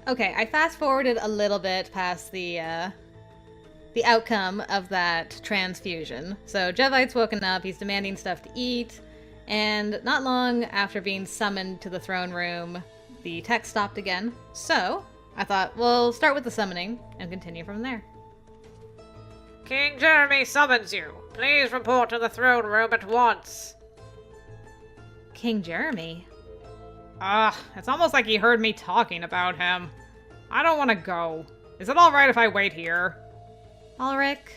Okay, I fast-forwarded a little bit past the outcome of that transfusion. So Jevite's woken up, he's demanding stuff to eat, and not long after being summoned to the throne room, the text stopped again. So I thought, we'll start with the summoning and continue from there. King Jereme summons you. Please report to the throne room at once. King Jereme? It's almost like he heard me talking about him. I don't want to go. Is it alright if I wait here? Ulrik?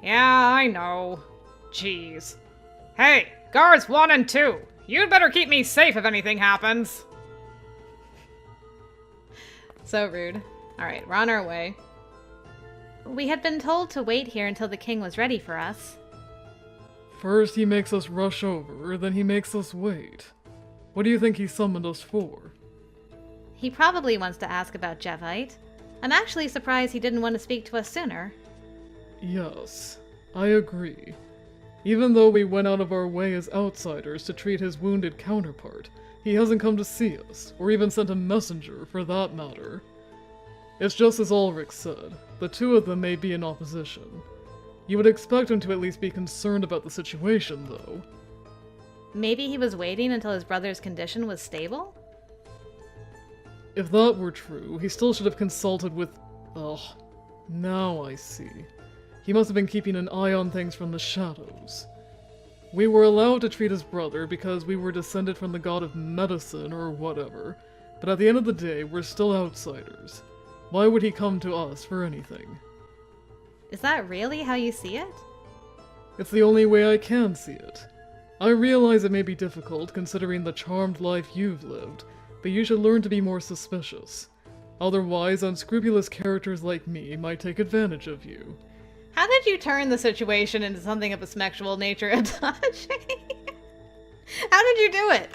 Yeah, I know. Jeez. Hey, guards 1 and 2. You'd better keep me safe if anything happens. So rude. Alright, we're on our way. We had been told to wait here until the king was ready for us. First he makes us rush over, then he makes us wait. What do you think he summoned us for? He probably wants to ask about Jevite. I'm actually surprised he didn't want to speak to us sooner. Yes, I agree. Even though we went out of our way as outsiders to treat his wounded counterpart, he hasn't come to see us, or even sent a messenger for that matter. It's just as Ulrik said, the two of them may be in opposition. You would expect him to at least be concerned about the situation, though. Maybe he was waiting until his brother's condition was stable? If that were true, he still should have consulted with... Ugh, now I see. He must have been keeping an eye on things from the shadows. We were allowed to treat his brother because we were descended from the god of medicine or whatever, but at the end of the day, we're still outsiders. Why would he come to us for anything? Is that really how you see it? It's the only way I can see it. I realize it may be difficult considering the charmed life you've lived, but you should learn to be more suspicious. Otherwise, unscrupulous characters like me might take advantage of you. How did you turn the situation into something of a sexual nature, Adage? How did you do it?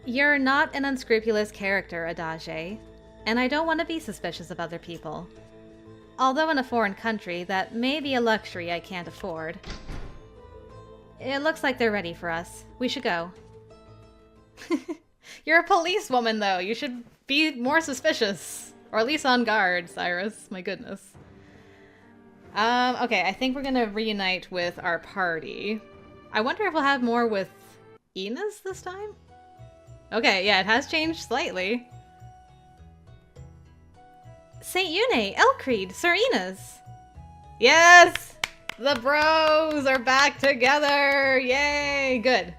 You're not an unscrupulous character, Adage, and I don't want to be suspicious of other people. Although in a foreign country, that may be a luxury I can't afford. It looks like they're ready for us. We should go. You're a policewoman, though. You should be more suspicious. Or at least on guard, Cyrus. My goodness. Okay, I think we're gonna reunite with our party. I wonder if we'll have more with Ines this time? Okay, yeah, it has changed slightly. St. Yune, Eltcreed, Sir Ines. Yes! The bros are back together! Yay! Good.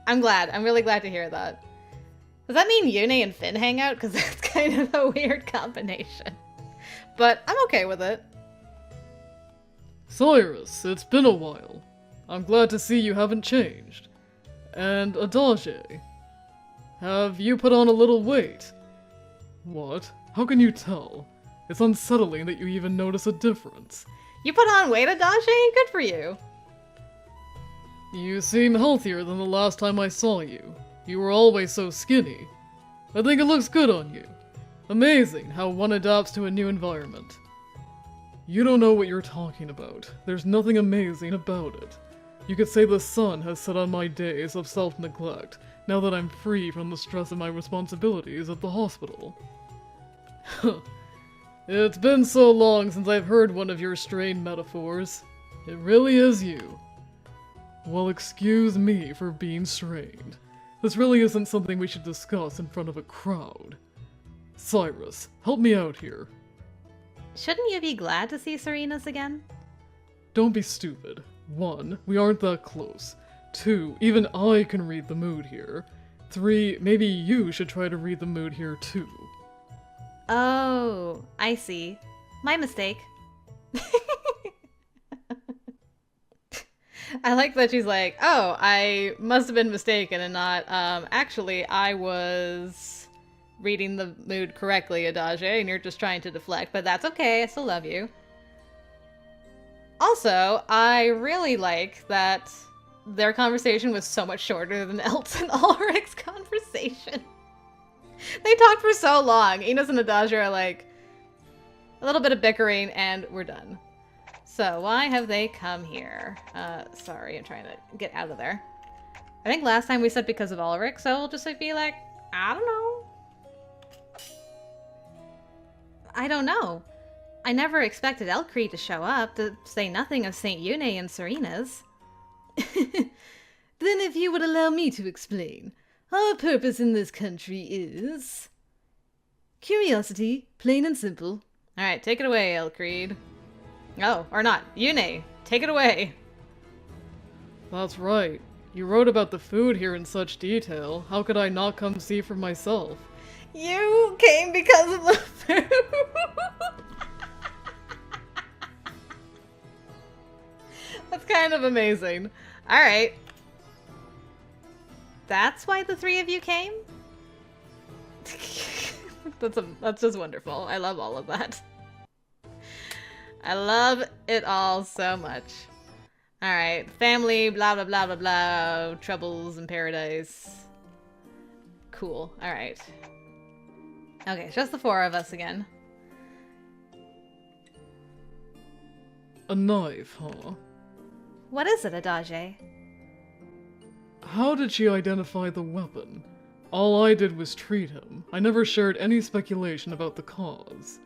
I'm glad. I'm really glad to hear that. Does that mean Yune and Finn hang out? Because that's kind of a weird combination. But I'm okay with it. Cyrus, it's been a while. I'm glad to see you haven't changed. And Adage, have you put on a little weight? What? How can you tell? It's unsettling that you even notice a difference. You put on weight, Adage? Good for you. You seem healthier than the last time I saw you. You were always so skinny. I think it looks good on you. Amazing how one adapts to a new environment. You don't know what you're talking about. There's nothing amazing about it. You could say the sun has set on my days of self-neglect, now that I'm free from the stress of my responsibilities at the hospital. It's been so long since I've heard one of your strained metaphors. It really is you. Well, excuse me for being strained. This really isn't something we should discuss in front of a crowd. Cyrus, help me out here. Shouldn't you be glad to see Sir Ines again? Don't be stupid. 1, we aren't that close. 2, even I can read the mood here. 3, maybe you should try to read the mood here too. Oh, I see. My mistake. I like that she's like, oh, I must have been mistaken and not, actually, I was reading the mood correctly, Adage, and you're just trying to deflect, but that's okay, I still love you. Also, I really like that their conversation was so much shorter than Elt's and Ulrik's conversation. They talked for so long. Ines and Adage are like, a little bit of bickering, and we're done. So, why have they come here? Sorry, I'm trying to get out of there. I think last time we said because of Ulrik, so we'll just like, be like, I don't know. I don't know. I never expected Eltcreed to show up, to say nothing of St. Yune and Serena's. Then if you would allow me to explain, our purpose in this country is... curiosity, plain and simple. Alright, take it away, Eltcreed. Oh, or not. Yune, take it away. That's right. You wrote about the food here in such detail. How could I not come see for myself? You came because of the food. That's kind of amazing. Alright. That's why the three of you came? That's just wonderful. I love all of that. I love it all so much. Alright, family, blah blah blah blah blah, troubles in paradise. Cool, alright. Okay, just the four of us again. A knife, huh? What is it, Adage? How did she identify the weapon? All I did was treat him. I never shared any speculation about the cause.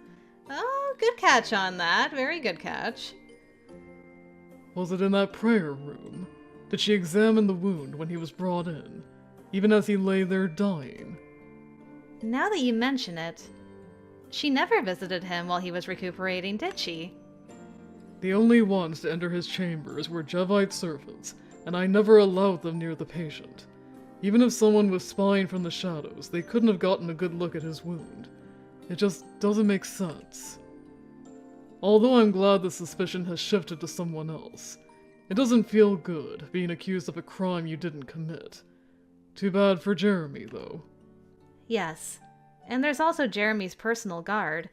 Oh, good catch on that. Very good catch. Was it in that prayer room? Did she examine the wound when he was brought in, even as he lay there dying? Now that you mention it, she never visited him while he was recuperating, did she? The only ones to enter his chambers were Jevite servants, and I never allowed them near the patient. Even if someone was spying from the shadows, they couldn't have gotten a good look at his wound. It just doesn't make sense. Although I'm glad the suspicion has shifted to someone else, it doesn't feel good being accused of a crime you didn't commit. Too bad for Jereme, though. Yes. And there's also Jereme's personal guard.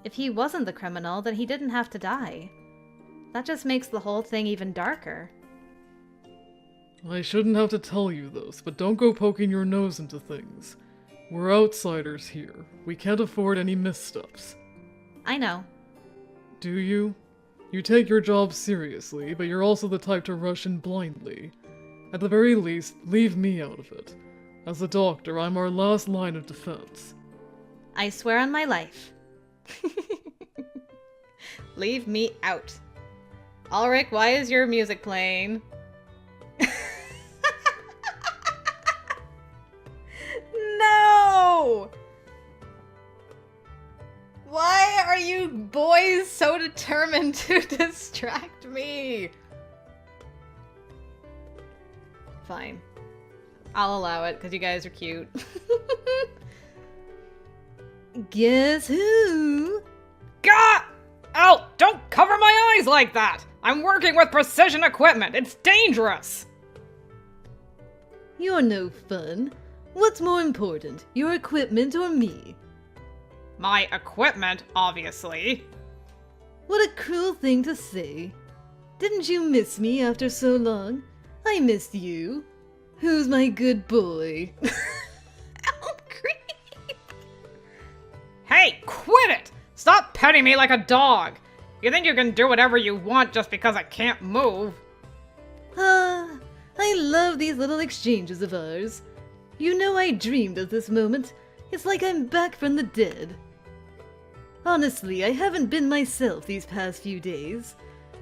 If he wasn't the criminal, then he didn't have to die. That just makes the whole thing even darker. I shouldn't have to tell you this, but don't go poking your nose into things. We're outsiders here. We can't afford any missteps. I know. Do you? You take your job seriously, but you're also the type to rush in blindly. At the very least, leave me out of it. As a doctor, I'm our last line of defense. I swear on my life. Leave me out. Ulrik, why is your music playing? No! Why are you boys so determined to distract me? Fine. I'll allow it, because you guys are cute. Guess who? Gah! Ow! Don't cover my eyes like that! I'm working with precision equipment. It's dangerous! You're no fun. What's more important, your equipment or me? My equipment, obviously. What a cruel thing to say. Didn't you miss me after so long? I missed you. Who's my good boy? Hey, quit it! Stop petting me like a dog! You think you can do whatever you want just because I can't move? I love these little exchanges of ours. You know I dreamed of this moment. It's like I'm back from the dead. Honestly, I haven't been myself these past few days.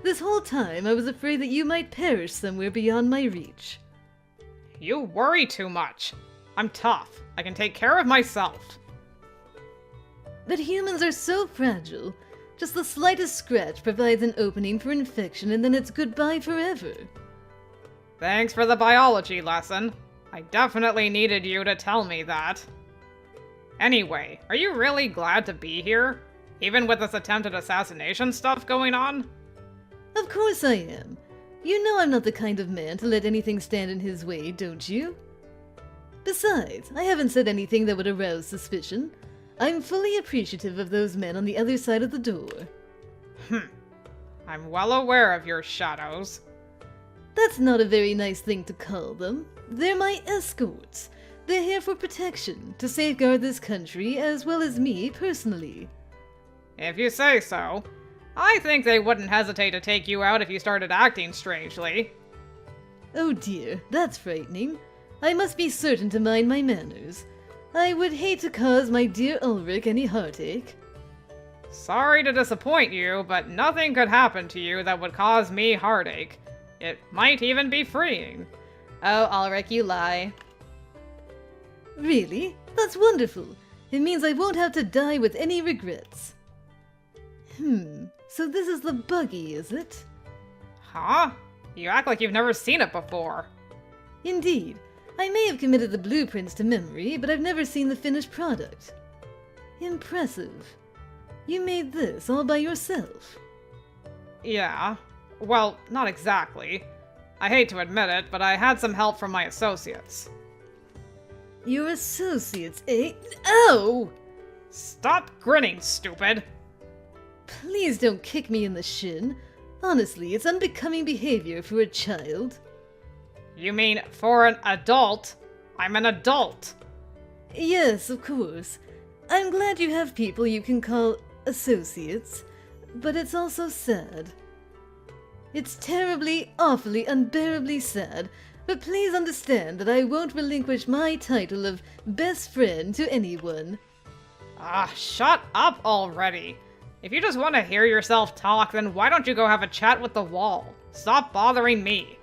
This whole time I was afraid that you might perish somewhere beyond my reach. You worry too much. I'm tough. I can take care of myself. But humans are so fragile. Just the slightest scratch provides an opening for infection and then it's goodbye forever. Thanks for the biology lesson. I definitely needed you to tell me that. Anyway, are you really glad to be here? Even with this attempted assassination stuff going on? Of course I am. You know I'm not the kind of man to let anything stand in his way, don't you? Besides, I haven't said anything that would arouse suspicion. I'm fully appreciative of those men on the other side of the door. I'm well aware of your shadows. That's not a very nice thing to call them. They're my escorts. They're here for protection, to safeguard this country as well as me personally. If you say so. I think they wouldn't hesitate to take you out if you started acting strangely. Oh dear, that's frightening. I must be certain to mind my manners. I would hate to cause my dear Ulrik any heartache. Sorry to disappoint you, but nothing could happen to you that would cause me heartache. It might even be freeing. Oh, Ulrik, you lie. Really? That's wonderful. It means I won't have to die with any regrets. So this is the buggy, is it? Huh? You act like you've never seen it before. Indeed. I may have committed the blueprints to memory, but I've never seen the finished product. Impressive. You made this all by yourself. Yeah. Well, not exactly. I hate to admit it, but I had some help from my associates. Your associates, eh? Ow! Stop grinning, stupid! Please don't kick me in the shin. Honestly, it's unbecoming behavior for a child. You mean for an adult? I'm an adult. Yes, of course. I'm glad you have people you can call associates, but it's also sad. It's terribly, awfully, unbearably sad, but please understand that I won't relinquish my title of best friend to anyone. Ah, shut up already. If you just want to hear yourself talk, then why don't you go have a chat with the wall? Stop bothering me.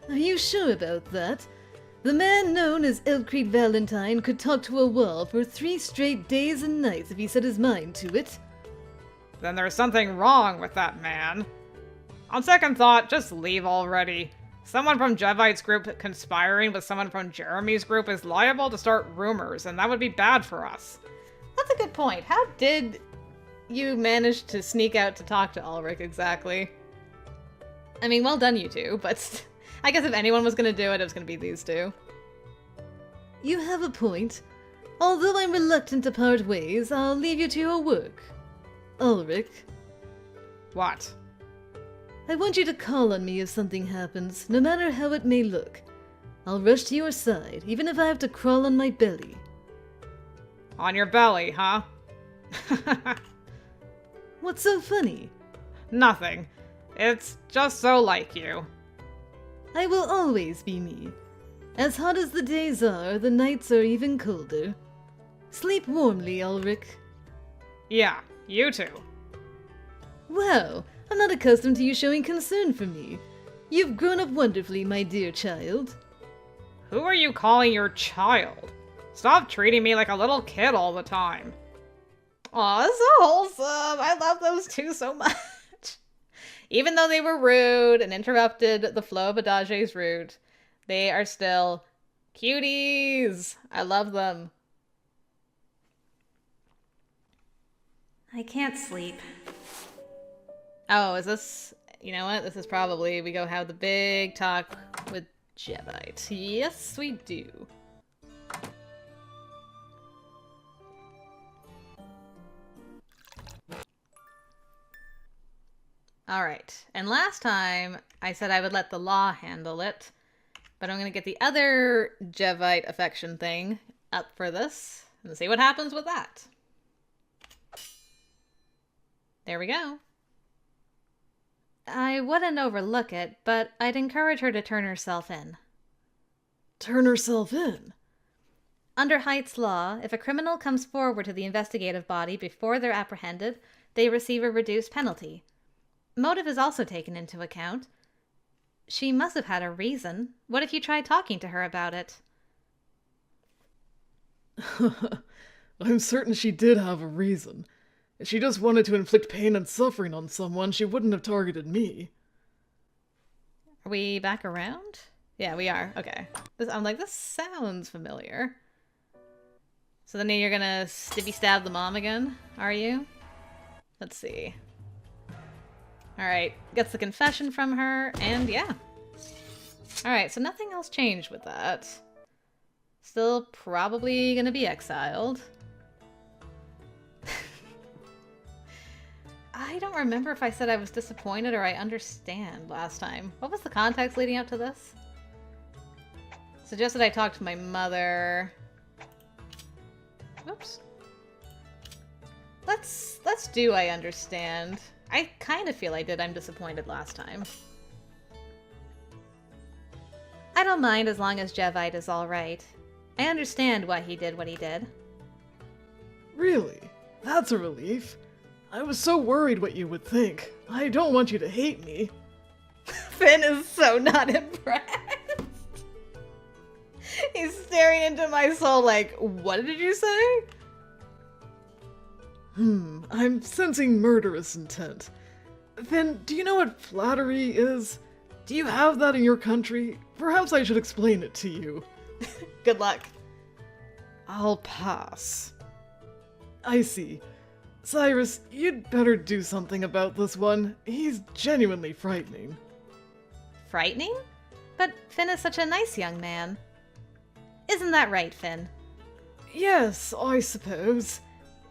Are you sure about that? The man known as Eltcreed Valentine could talk to a wall for 3 straight days and nights if he set his mind to it. Then there's something wrong with that man. On second thought, just leave already. Someone from Jevite's group conspiring with someone from Jereme's group is liable to start rumors, and that would be bad for us. That's a good point. How did you manage to sneak out to talk to Ulrik exactly? I mean, well done, you two, but I guess if anyone was going to do it, it was going to be these two. You have a point. Although I'm reluctant to part ways, I'll leave you to your work. Ulrik, What? I want you to call on me if something happens, no matter how it may look. I'll rush to your side, even if I have to crawl on my belly. On your belly, huh? What's so funny? Nothing. It's just so like you. I will always be me. As hot as the days are, the nights are even colder. Sleep warmly, Ulrik. Yeah, you too. Wow, I'm not accustomed to you showing concern for me. You've grown up wonderfully, my dear child. Who are you calling your child? Stop treating me like a little kid all the time. Aw, so wholesome. I love those two so much. Even though they were rude and interrupted the flow of Adage's route, they are still cuties. I love them. I can't sleep. Oh, is this... You know what? This is probably... We go have the big talk with Jevite. Yes, we do. Alright, and last time I said I would let the law handle it, but I'm going to get the other Jevite affection thing up for this and see what happens with that. There we go. I wouldn't overlook it, but I'd encourage her to turn herself in. Turn herself in? Under Height's law, if a criminal comes forward to the investigative body before they're apprehended, they receive a reduced penalty. Motive is also taken into account. She must have had a reason. What if you tried talking to her about it? I'm certain she did have a reason. If she just wanted to inflict pain and suffering on someone, she wouldn't have targeted me. Are we back around? Yeah, we are. Okay. I'm like, this sounds familiar. So then you're gonna stabby stab the mom again, are you? Let's see. Alright, gets the confession from her, and yeah. Alright, so nothing else changed with that. Still probably gonna be exiled. I don't remember if I said I was disappointed or I understand last time. What was the context leading up to this? Suggested I talk to my mother. Oops. Let's do I understand. I kind of feel I did I'm disappointed last time. I don't mind as long as Jevite is alright. I understand why he did what he did. Really? That's a relief. I was so worried what you would think. I don't want you to hate me. Finn is so not impressed. He's staring into my soul like, what did you say? I'm sensing murderous intent. Finn, do you know what flattery is? Do you have that in your country? Perhaps I should explain it to you. Good luck. I'll pass. I see. Cyrus, you'd better do something about this one. He's genuinely frightening. Frightening? But Finn is such a nice young man. Isn't that right, Finn? Yes, I suppose.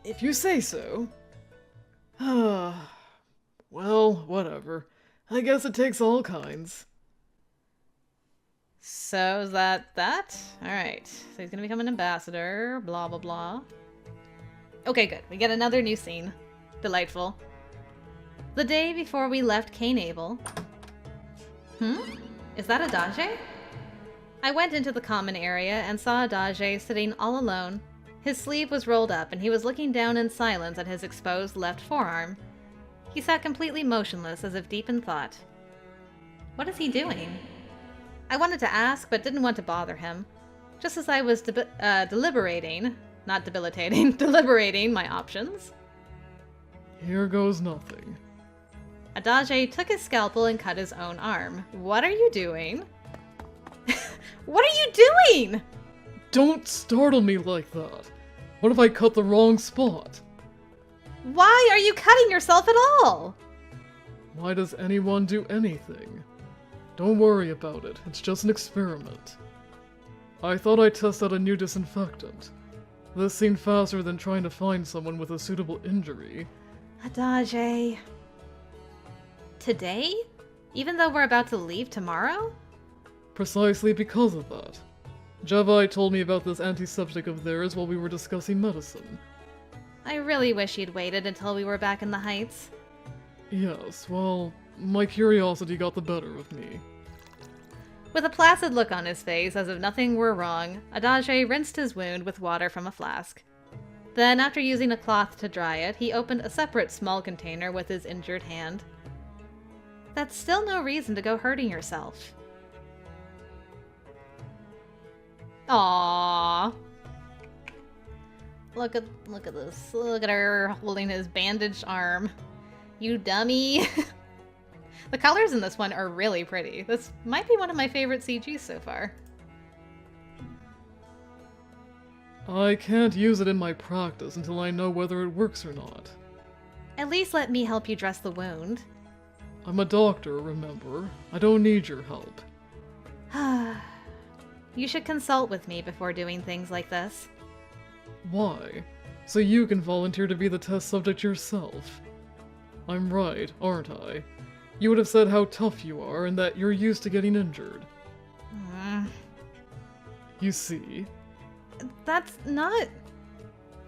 If you say so. Well, whatever. I guess it takes all kinds. So is that? Alright. So he's gonna become an ambassador, blah blah blah. Okay, good. We get another new scene. Delightful. The day before we left Cainabel. Is that Adage? I went into the common area and saw Adage sitting all alone. His sleeve was rolled up and he was looking down in silence at his exposed left forearm. He sat completely motionless as if deep in thought. What is he doing? I wanted to ask, but didn't want to bother him. Just as I was deliberating, not debilitating, deliberating my options. Here goes nothing. Adage took his scalpel and cut his own arm. What are you doing? What are you doing? Don't startle me like that. What if I cut the wrong spot? Why are you cutting yourself at all? Why does anyone do anything? Don't worry about it. It's just an experiment. I thought I'd test out a new disinfectant. This seemed faster than trying to find someone with a suitable injury. Adage. Today? Even though we're about to leave tomorrow? Precisely because of that. Jevite told me about this antiseptic of theirs while we were discussing medicine. I really wish you'd waited until we were back in the Heights. Yes, well, my curiosity got the better of me. With a placid look on his face, as if nothing were wrong, Adage rinsed his wound with water from a flask. Then, after using a cloth to dry it, he opened a separate small container with his injured hand. That's still no reason to go hurting yourself. Aww. Look at this. Look at her holding his bandaged arm. You dummy. The colors in this one are really pretty. This might be one of my favorite CGs so far. I can't use it in my practice until I know whether it works or not. At least let me help you dress the wound. I'm a doctor, remember? I don't need your help. You should consult with me before doing things like this. Why? So you can volunteer to be the test subject yourself. I'm right, aren't I? You would have said how tough you are and that you're used to getting injured. You see? That's not...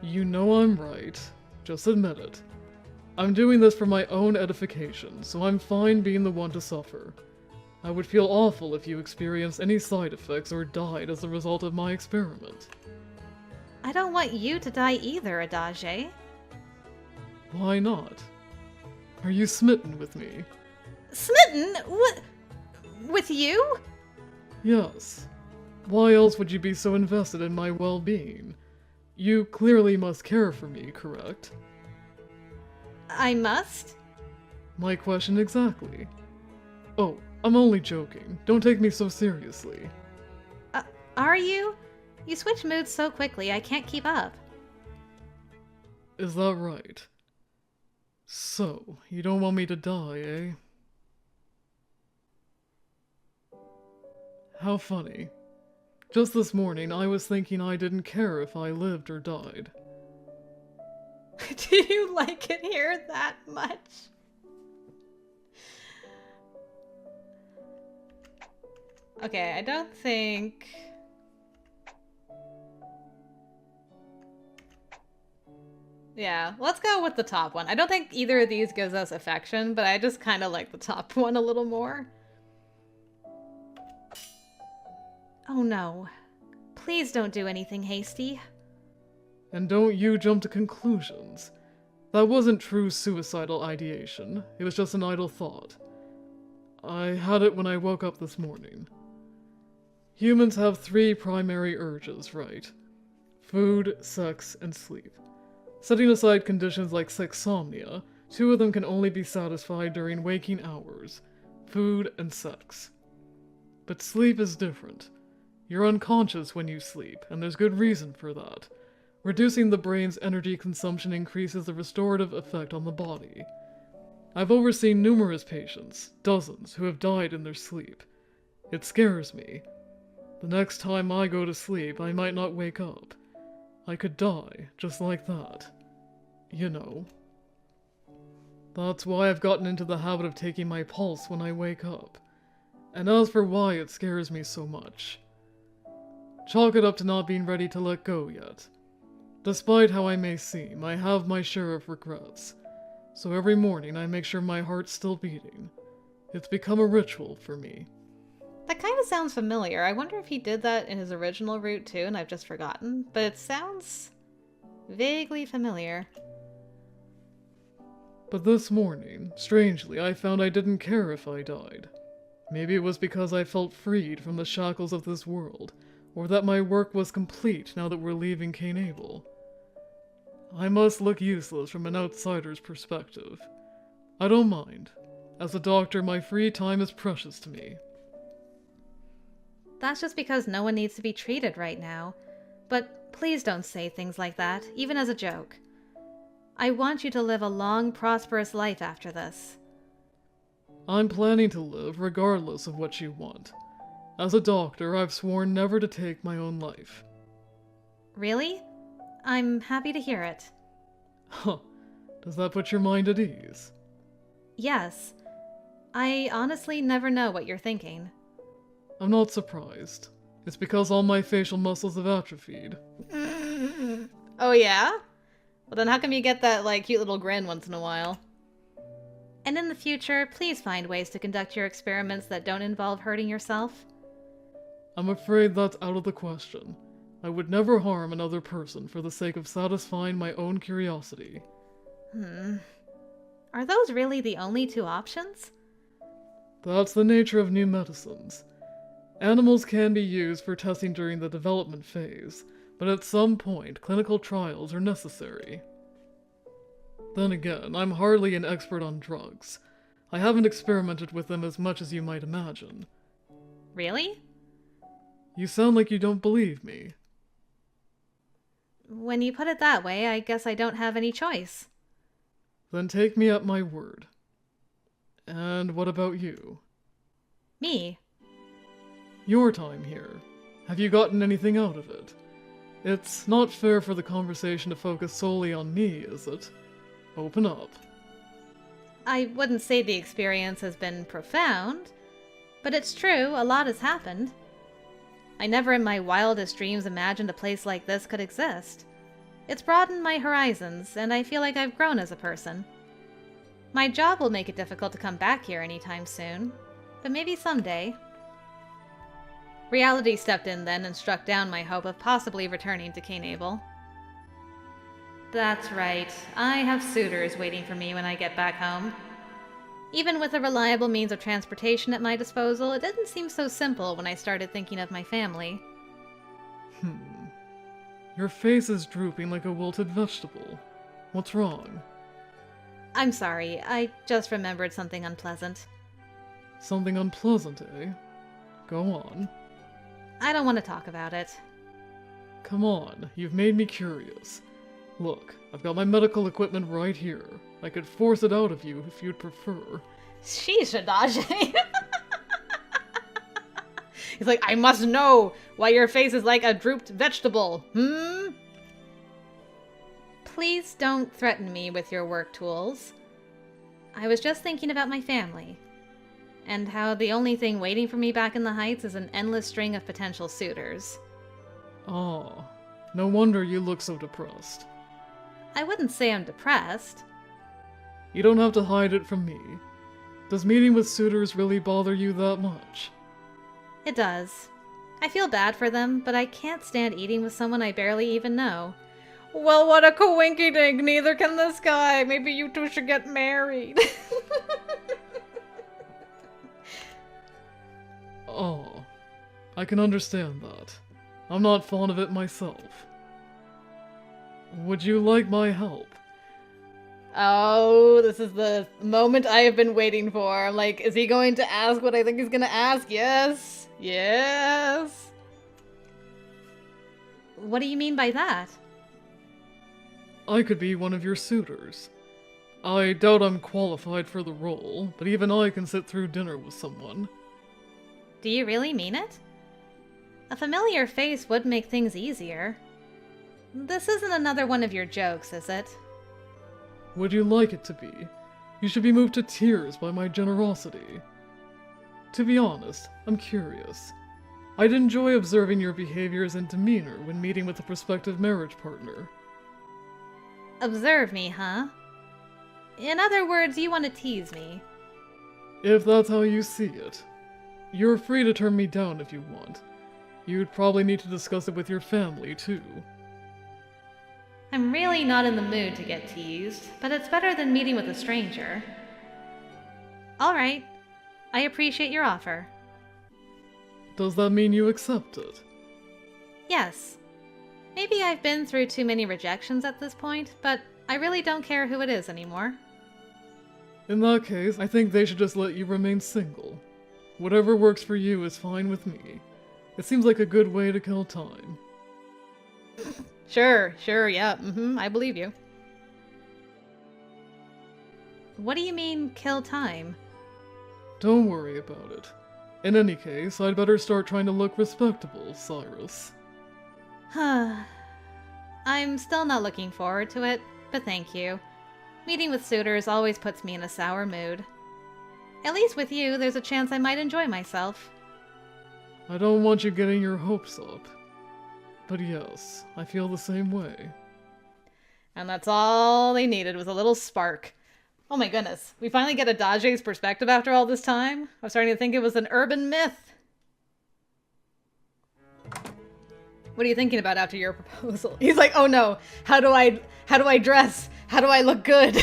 You know I'm right. Just admit it. I'm doing this for my own edification, so I'm fine being the one to suffer. I would feel awful if you experienced any side effects or died as a result of my experiment. I don't want you to die either, Adage. Why not? Are you smitten with me? Smitten? What? With you? Yes. Why else would you be so invested in my well-being? You clearly must care for me, correct? I must? My question exactly. Oh, I'm only joking. Don't take me so seriously. Are you? You switch moods so quickly, I can't keep up. Is that right? So, you don't want me to die, eh? How funny. Just this morning, I was thinking I didn't care if I lived or died. Do you like it here that much? Okay, I don't think... Yeah, let's go with the top one. I don't think either of these gives us affection, but I just kind of like the top one a little more. Oh no. Please don't do anything hasty. And don't you jump to conclusions. That wasn't true suicidal ideation, it was just an idle thought. I had it when I woke up this morning. Humans have 3 primary urges, right? Food, sex, and sleep. Setting aside conditions like sexsomnia, 2 of them can only be satisfied during waking hours: food and sex. But sleep is different. You're unconscious when you sleep, and there's good reason for that. Reducing the brain's energy consumption increases the restorative effect on the body. I've overseen numerous patients, dozens, who have died in their sleep. It scares me. The next time I go to sleep, I might not wake up. I could die, just like that. You know. That's why I've gotten into the habit of taking my pulse when I wake up. And as for why it scares me so much, chalk it up to not being ready to let go yet. Despite how I may seem, I have my share of regrets. So every morning I make sure my heart's still beating. It's become a ritual for me. That kind of sounds familiar. I wonder if he did that in his original route too, and I've just forgotten. But it sounds vaguely familiar. But this morning, strangely, I found I didn't care if I died. Maybe it was because I felt freed from the shackles of this world, or that my work was complete now that we're leaving Cainabel. I must look useless from an outsider's perspective. I don't mind. As a doctor, my free time is precious to me. That's just because no one needs to be treated right now. But please don't say things like that, even as a joke. I want you to live a long, prosperous life after this. I'm planning to live regardless of what you want. As a doctor, I've sworn never to take my own life. Really? I'm happy to hear it. Huh. Does that put your mind at ease? Yes. I honestly never know what you're thinking. I'm not surprised. It's because all my facial muscles have atrophied. Oh yeah? Well then how come you get that, like, cute little grin once in a while? And in the future, please find ways to conduct your experiments that don't involve hurting yourself. I'm afraid that's out of the question. I would never harm another person for the sake of satisfying my own curiosity. Are those really the only 2 options? That's the nature of new medicines. Animals can be used for testing during the development phase, but at some point, clinical trials are necessary. Then again, I'm hardly an expert on drugs. I haven't experimented with them as much as you might imagine. Really? You sound like you don't believe me. When you put it that way, I guess I don't have any choice. Then take me at my word. And what about you? Me? Your time here. Have you gotten anything out of it? It's not fair for the conversation to focus solely on me, is it? Open up. I wouldn't say the experience has been profound, but it's true, a lot has happened. I never in my wildest dreams imagined a place like this could exist. It's broadened my horizons, and I feel like I've grown as a person. My job will make it difficult to come back here anytime soon, but maybe someday. Reality stepped in then and struck down my hope of possibly returning to Cainabel. That's right. I have suitors waiting for me when I get back home. Even with a reliable means of transportation at my disposal, it didn't seem so simple when I started thinking of my family. Your face is drooping like a wilted vegetable. What's wrong? I'm sorry, I just remembered something unpleasant. Something unpleasant, eh? Go on. I don't want to talk about it. Come on, you've made me curious. Look, I've got my medical equipment right here. I could force it out of you if you'd prefer. Sheesh, Adage. He's like, I must know why your face is like a drooped vegetable. Please don't threaten me with your work tools. I was just thinking about my family, and how the only thing waiting for me back in the Heights is an endless string of potential suitors. Ah, no wonder you look so depressed. I wouldn't say I'm depressed. You don't have to hide it from me. Does meeting with suitors really bother you that much? It does. I feel bad for them, but I can't stand eating with someone I barely even know, Well, what a coinky-dink, neither can this guy. Maybe you two should get married. Oh, I can understand that. I'm not fond of it myself. Would you like my help? Oh, this is the moment I have been waiting for. I'm like, is he going to ask what I think he's gonna ask? Yes. Yes. What do you mean by that? I could be one of your suitors. I doubt I'm qualified for the role, but even I can sit through dinner with someone. Do you really mean it? A familiar face would make things easier. This isn't another one of your jokes, is it? Would you like it to be? You should be moved to tears by my generosity. To be honest, I'm curious. I'd enjoy observing your behaviors and demeanor when meeting with a prospective marriage partner. Observe me, huh? In other words, you want to tease me. If that's how you see it. You're free to turn me down if you want. You'd probably need to discuss it with your family, too. I'm really not in the mood to get teased, but it's better than meeting with a stranger. Alright, I appreciate your offer. Does that mean you accept it? Yes. Maybe I've been through too many rejections at this point, but I really don't care who it is anymore. In that case, I think they should just let you remain single. Whatever works for you is fine with me. It seems like a good way to kill time. Sure, yeah, I believe you. What do you mean, kill time? Don't worry about it. In any case, I'd better start trying to look respectable, Cyrus. I'm still not looking forward to it, but thank you. Meeting with suitors always puts me in a sour mood. At least with you, there's a chance I might enjoy myself. I don't want you getting your hopes up. But yes, I feel the same way. And that's all they needed was a little spark. Oh my goodness, we finally get Adage's perspective after all this time? I was starting to think it was an urban myth. What are you thinking about after your proposal? He's like, oh no, how do I dress? How do I look good?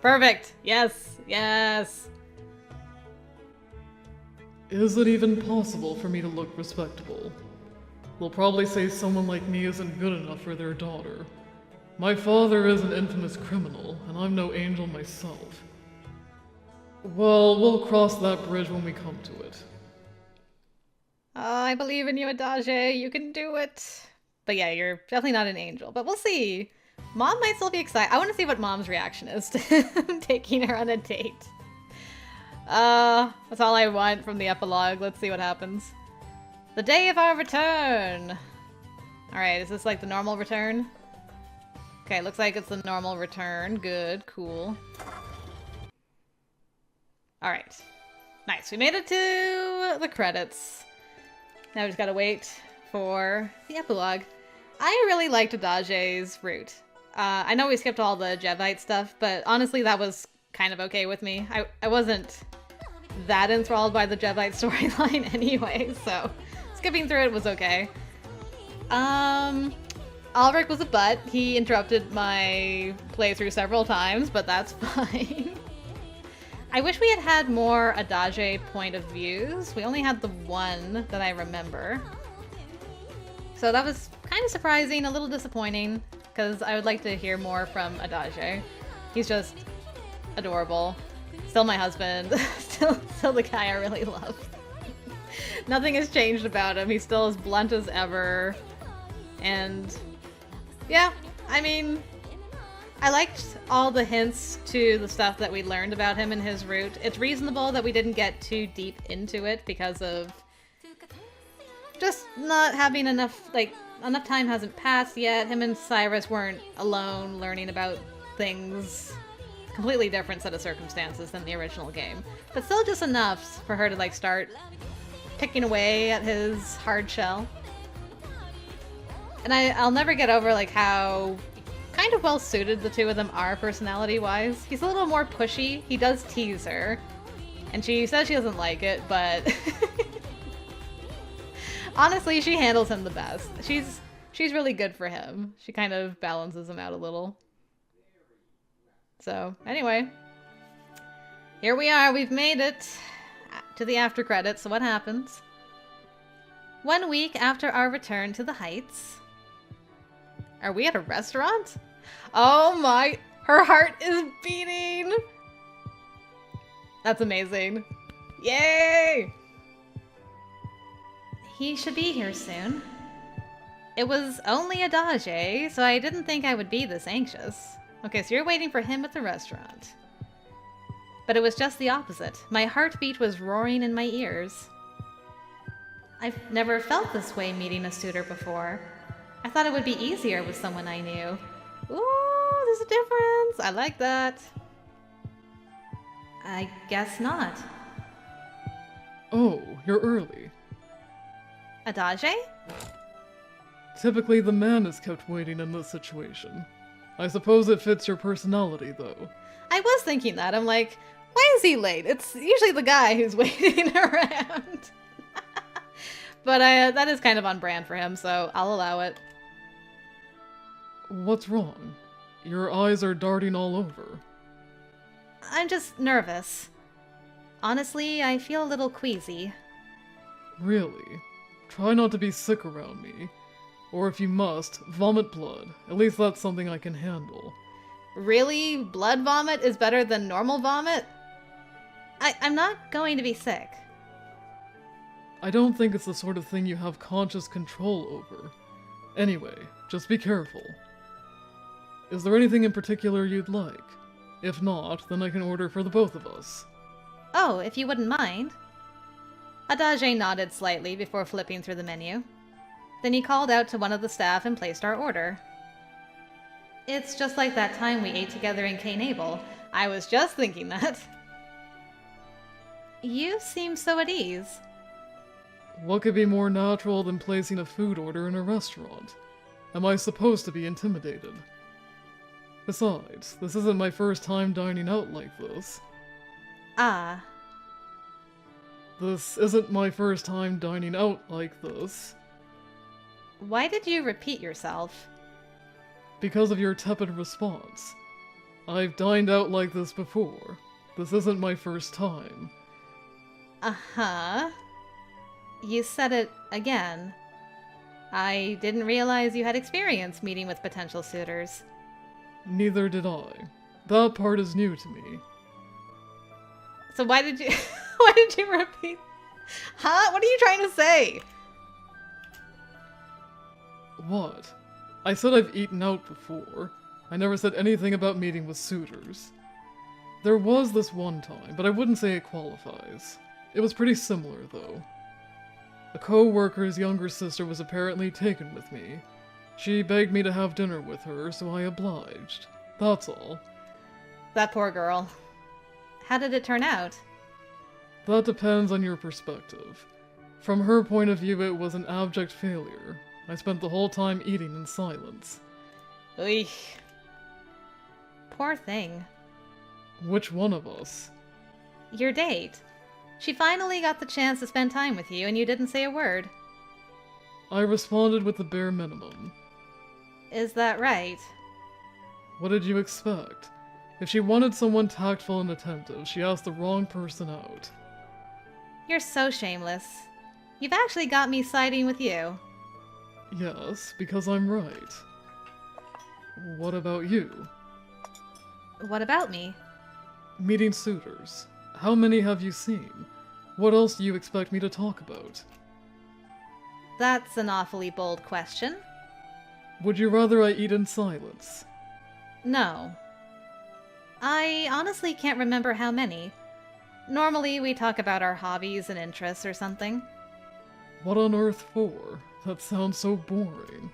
Perfect. Yes. Is it even possible for me to look respectable? They'll probably say someone like me isn't good enough for their daughter. My father is an infamous criminal, and I'm no angel myself. Well, we'll cross that bridge when we come to it. I believe in you, Adage. You can do it. But yeah, you're definitely not an angel. But we'll see. Mom might still be excited. I want to see what Mom's reaction is to him taking her on a date. That's all I want from the epilogue. Let's see what happens. The day of our return. Alright, is this like the normal return? Okay, looks like it's the normal return. Good, cool. Alright. Nice, we made it to the credits. Now we just gotta wait for the epilogue. I really liked Adage's route. I know we skipped all the Jevite stuff, but honestly that was kind of okay with me. I wasn't that enthralled by the Jevite storyline anyway, so skipping through it was okay. Ulrik was a butt. He interrupted my playthrough several times, but that's fine. I wish we had had more Adage point of views. We only had the one that I remember. So that was kind of surprising, a little disappointing, because I would like to hear more from Adage. He's just adorable. Still my husband. still the guy I really love. Nothing has changed about him. He's still as blunt as ever. And yeah, I mean, I liked all the hints to the stuff that we learned about him and his route. It's reasonable that we didn't get too deep into it because of just not having enough time hasn't passed yet. Him and Cyrus weren't alone learning about things. Completely different set of circumstances than the original game. But still just enough for her to start picking away at his hard shell. And I'll never get over how kind of well suited the two of them are personality-wise. He's a little more pushy. He does tease her. And she says she doesn't like it, but Honestly, she handles him the best. She's really good for him. She kind of balances him out a little. So, anyway. Here we are, we've made it to the after credits, so what happens? 1 week after our return to the Heights. Are we at a restaurant? Oh my, her heart is beating! That's amazing. Yay! He should be here soon. It was only Adage, so I didn't think I would be this anxious. Okay, so you're waiting for him at the restaurant. But it was just the opposite. My heartbeat was roaring in my ears. I've never felt this way meeting a suitor before. I thought it would be easier with someone I knew. Ooh, there's a difference. I like that. I guess not. Oh, you're early. Adage? Typically, the man is kept waiting in this situation. I suppose it fits your personality, though. I was thinking that. I'm like, why is he late? It's usually the guy who's waiting around. But that is kind of on brand for him, so I'll allow it. What's wrong? Your eyes are darting all over. I'm just nervous. Honestly, I feel a little queasy. Really? Try not to be sick around me. Or if you must, vomit blood. At least that's something I can handle. Really? Blood vomit is better than normal vomit? I'm not going to be sick. I don't think it's the sort of thing you have conscious control over. Anyway, just be careful. Is there anything in particular you'd like? If not, then I can order for the both of us. Oh, if you wouldn't mind. Adage nodded slightly before flipping through the menu. Then he called out to one of the staff and placed our order. It's just like that time we ate together in Cainabel. I was just thinking that. You seem so at ease. What could be more natural than placing a food order in a restaurant? Am I supposed to be intimidated? Besides, this isn't my first time dining out like this. Ah. This isn't my first time dining out like this. Why did you repeat yourself? Because of your tepid response. I've dined out like this before. This isn't my first time. Uh-huh. You said it again. I didn't realize you had experience meeting with potential suitors. Neither did I. That part is new to me. So why did you why did you repeat? Huh? What are you trying to say? What? I said I've eaten out before. I never said anything about meeting with suitors. There was this one time, but I wouldn't say it qualifies. It was pretty similar, though. A co-worker's younger sister was apparently taken with me. She begged me to have dinner with her, so I obliged. That's all. That poor girl. How did it turn out? That depends on your perspective. From her point of view, it was an abject failure. I spent the whole time eating in silence. Eek. Poor thing. Which one of us? Your date. She finally got the chance to spend time with you and you didn't say a word. I responded with the bare minimum. Is that right? What did you expect? If she wanted someone tactful and attentive, she asked the wrong person out. You're so shameless. You've actually got me siding with you. Yes, because I'm right. What about you? What about me? Meeting suitors. How many have you seen? What else do you expect me to talk about? That's an awfully bold question. Would you rather I eat in silence? No. I honestly can't remember how many. Normally we talk about our hobbies and interests or something. What on earth for? That sounds so boring.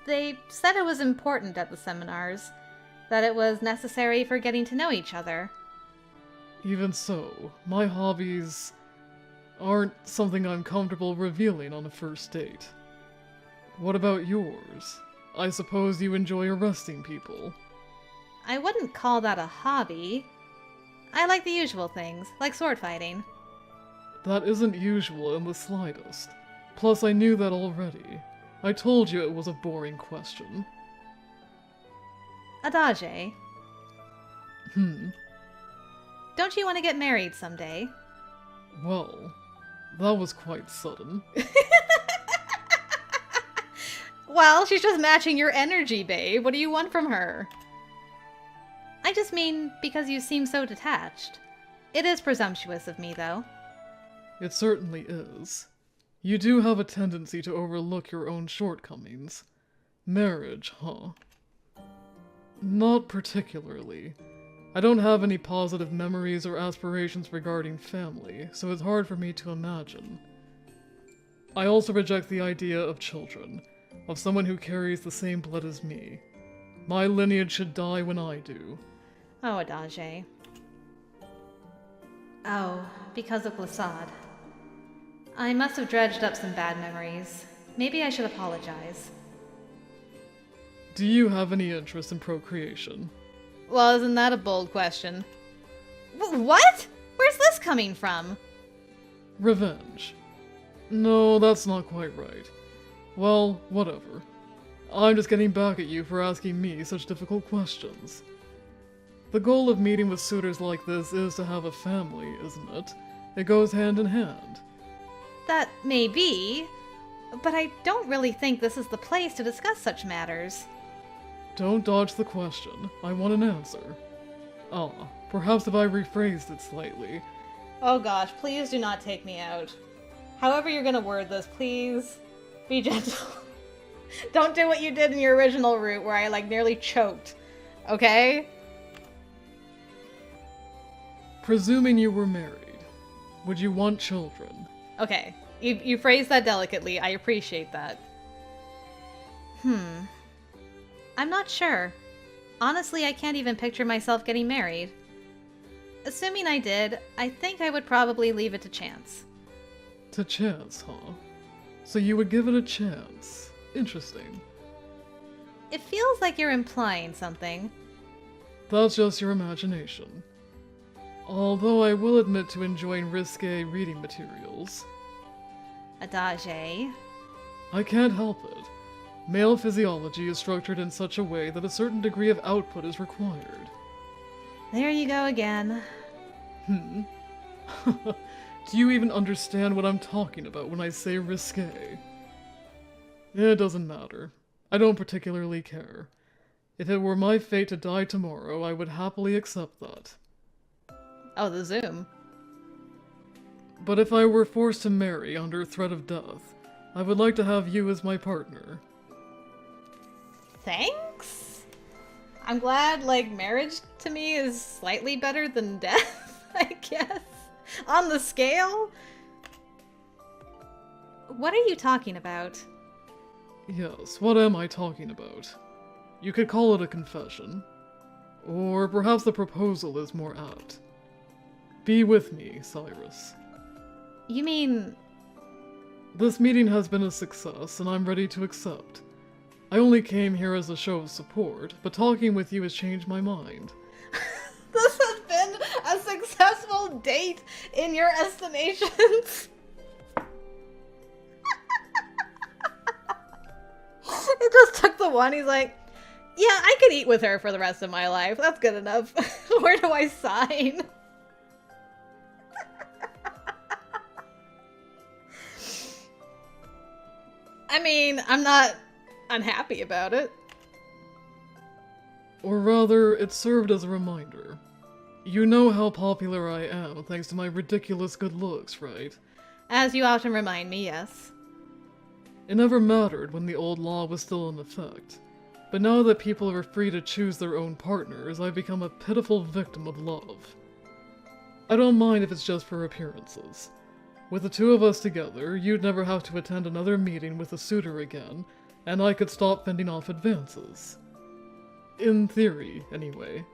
They said it was important at the seminars, that it was necessary for getting to know each other. Even so, my hobbies aren't something I'm comfortable revealing on a first date. What about yours? I suppose you enjoy arresting people. I wouldn't call that a hobby. I like the usual things, like sword fighting. That isn't usual in the slightest. Plus, I knew that already. I told you it was a boring question. Adage, Hmm. don't you want to get married someday? Well, that was quite sudden. Well, she's just matching your energy, babe. What do you want from her? I just mean because you seem so detached. It is presumptuous of me, though. It certainly is. You do have a tendency to overlook your own shortcomings. Marriage, huh? Not particularly. I don't have any positive memories or aspirations regarding family, so it's hard for me to imagine. I also reject the idea of children, of someone who carries the same blood as me. My lineage should die when I do. Oh, Adage. Oh, because of Glissade. I must have dredged up some bad memories. Maybe I should apologize. Do you have any interest in procreation? Well, isn't that a bold question? What? Where's this coming from? Revenge. No, that's not quite right. Well, whatever. I'm just getting back at you for asking me such difficult questions. The goal of meeting with suitors like this is to have a family, isn't it? It goes hand in hand. That may be, but I don't really think this is the place to discuss such matters. Don't dodge the question. I want an answer. Perhaps if I rephrased it slightly. Oh gosh, please do not take me out. However you're gonna word this, please be gentle. Don't do what you did in your original route where I nearly choked. Okay? Presuming you were married, would you want children? Okay. You phrased that delicately. I appreciate that. I'm not sure. Honestly, I can't even picture myself getting married. Assuming I did, I think I would probably leave it to chance. To chance, huh? So you would give it a chance. Interesting. It feels like you're implying something. That's just your imagination. Although I will admit to enjoying risque reading materials. Adage. I can't help it. Male physiology is structured in such a way that a certain degree of output is required. There you go again. Do you even understand what I'm talking about when I say risque? It doesn't matter. I don't particularly care. If it were my fate to die tomorrow, I would happily accept that. Oh, the Zoom. But if I were forced to marry under threat of death, I would like to have you as my partner. Thanks? I'm glad, marriage to me is slightly better than death, I guess. On the scale? What are you talking about? Yes, what am I talking about? You could call it a confession. Or perhaps the proposal is more apt. Be with me, Cyrus. You mean... This meeting has been a success, and I'm ready to accept. I only came here as a show of support, but talking with you has changed my mind. This has been a successful date in your estimations. It just took the one. He's like, yeah, I could eat with her for the rest of my life. That's good enough. Where do I sign? I mean, I'm not unhappy about it. Or rather, it served as a reminder. You know how popular I am thanks to my ridiculous good looks, right? As you often remind me, yes. It never mattered when the old law was still in effect. But now that people are free to choose their own partners, I've become a pitiful victim of love. I don't mind if it's just for appearances. With the two of us together, you'd never have to attend another meeting with a suitor again, and I could stop fending off advances. In theory, anyway.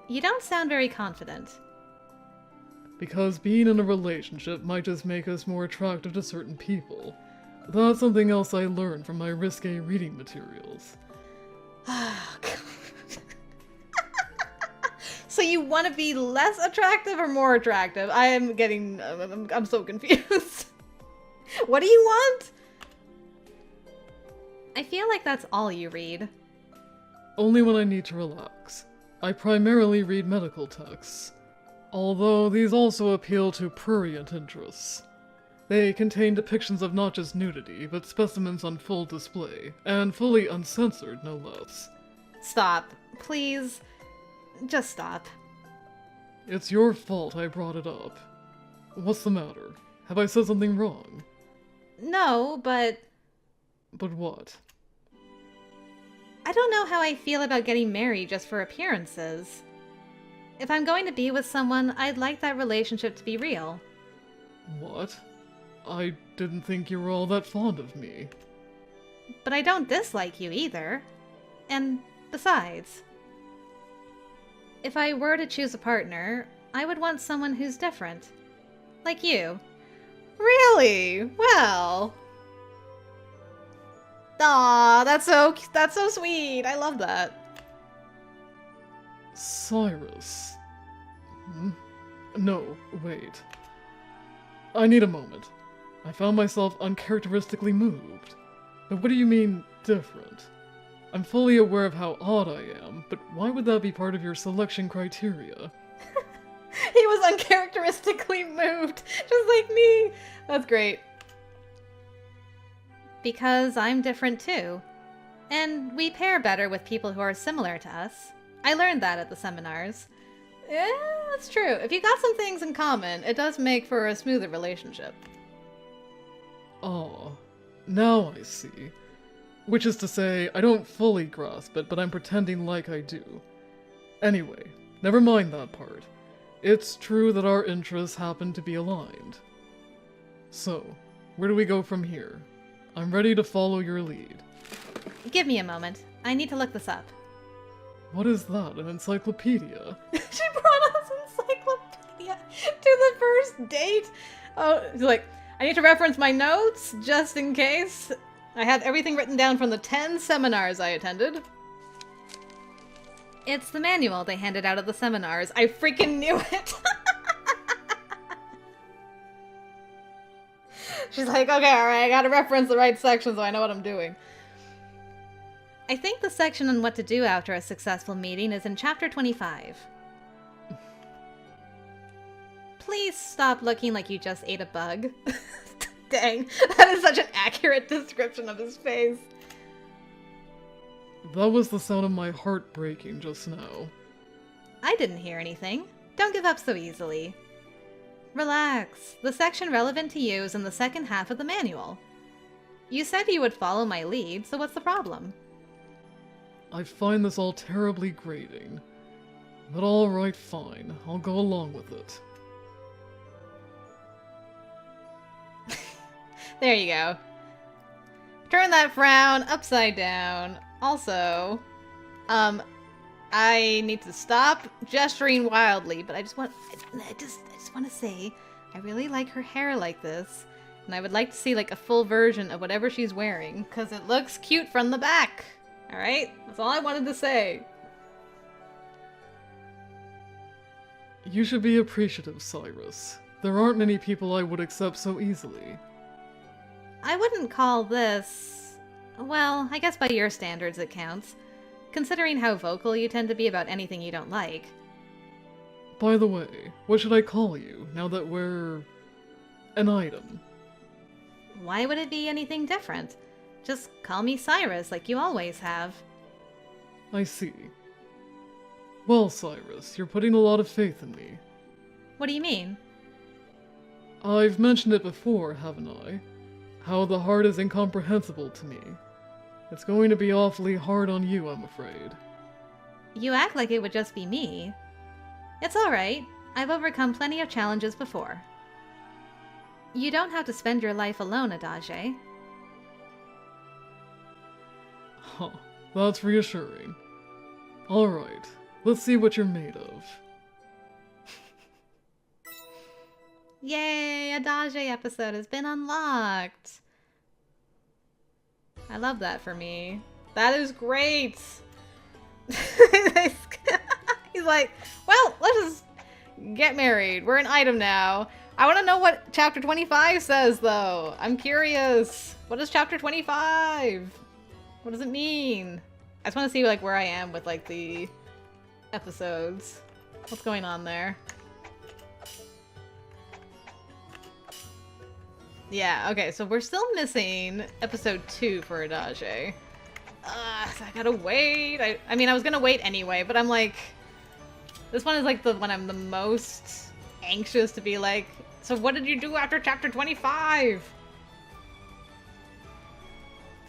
You don't sound very confident. Because being in a relationship might just make us more attractive to certain people. That's something else I learned from my risque reading materials. So So you want to be less attractive or more attractive? I'm so confused. What do you want? I feel like that's all you read. Only when I need to relax. I primarily read medical texts, although these also appeal to prurient interests. They contain depictions of not just nudity, but specimens on full display, and fully uncensored, no less. Stop. Please. Just stop. It's your fault I brought it up. What's the matter? Have I said something wrong? No, but... But what? I don't know how I feel about getting married just for appearances. If I'm going to be with someone, I'd like that relationship to be real. What? I didn't think you were all that fond of me. But I don't dislike you either. And besides, if I were to choose a partner, I would want someone who's different. Like you. Really? Well. Aw, that's so sweet. I love that. Cyrus. No, wait. I need a moment. I found myself uncharacteristically moved. But what do you mean, different? I'm fully aware of how odd I am, but why would that be part of your selection criteria? He was uncharacteristically moved, just like me. That's great. Because I'm different too. And we pair better with people who are similar to us. I learned that at the seminars. Yeah, that's true. If you got some things in common, it does make for a smoother relationship. Oh, now I see. Which is to say, I don't fully grasp it, but I'm pretending like I do. Anyway, never mind that part. It's true that our interests happen to be aligned. So, where do we go from here? I'm ready to follow your lead. Give me a moment. I need to look this up. What is that, an encyclopedia? She brought us encyclopedia to the first date. Oh, she's like, I need to reference my notes just in case. I have everything written down from the 10 seminars I attended. It's the manual they handed out at the seminars. I freaking knew it. She's like, okay, alright, I gotta reference the right section so I know what I'm doing. I think the section on what to do after a successful meeting is in chapter 25. Please stop looking like you just ate a bug. Dang, that is such an accurate description of his face. That was the sound of my heart breaking just now. I didn't hear anything. Don't give up so easily. Relax. The section relevant to you is in the second half of the manual. You said you would follow my lead, so what's the problem? I find this all terribly grating. But alright, fine. I'll go along with it. There you go. Turn that frown upside down. Also, I need to stop gesturing wildly, but I just want to say, I really like her hair like this, and I would like to see like a full version of whatever she's wearing, because it looks cute from the back. All right, that's all I wanted to say. You should be appreciative, Cyrus. There aren't many people I would accept so easily. I wouldn't call this... Well, I guess by your standards it counts, considering how vocal you tend to be about anything you don't like. By the way, what should I call you, now that we're... an item? Why would it be anything different? Just call me Cyrus, like you always have. I see. Well, Cyrus, you're putting a lot of faith in me. What do you mean? I've mentioned it before, haven't I? How the heart is incomprehensible to me. It's going to be awfully hard on you, I'm afraid. You act like it would just be me. It's alright. I've overcome plenty of challenges before. You don't have to spend your life alone, Adage. Huh, that's reassuring. Alright, let's see what you're made of. Yay! Adage episode has been unlocked! I love that for me. That is great! He's like, well, let's just get married. We're an item now. I want to know what chapter 25 says, though. I'm curious. What is chapter 25? What does it mean? I just want to see, like, where I am with, like, the episodes. What's going on there? Yeah, okay, so we're still missing episode 2 for Adage. So I gotta wait. I mean, I was gonna wait anyway, but I'm like... This one is like the one I'm the most anxious to be like, so what did you do after chapter 25?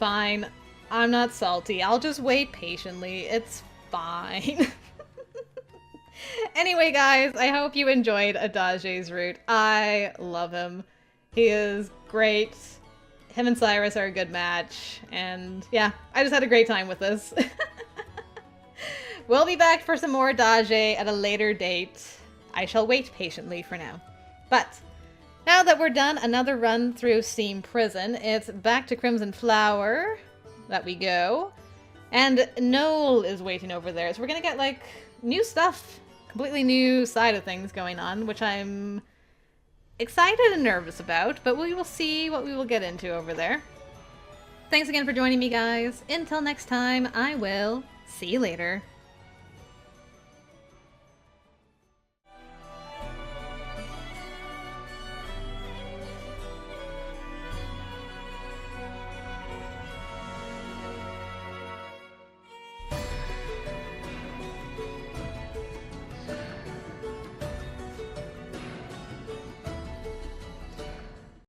Fine. I'm not salty. I'll just wait patiently. It's fine. Anyway, guys, I hope you enjoyed Adage's route. I love him. He is great. Him and Cyrus are a good match. And yeah, I just had a great time with this. We'll be back for some more Adage at a later date. I shall wait patiently for now. But now that we're done another run through Steam Prison, it's back to Crimson Flower that we go. And Noel is waiting over there. So we're gonna get like new stuff, completely new side of things going on, which I'm excited and nervous about, but we will see what we will get into over there. Thanks again for joining me, guys. Until next time, I will see you later.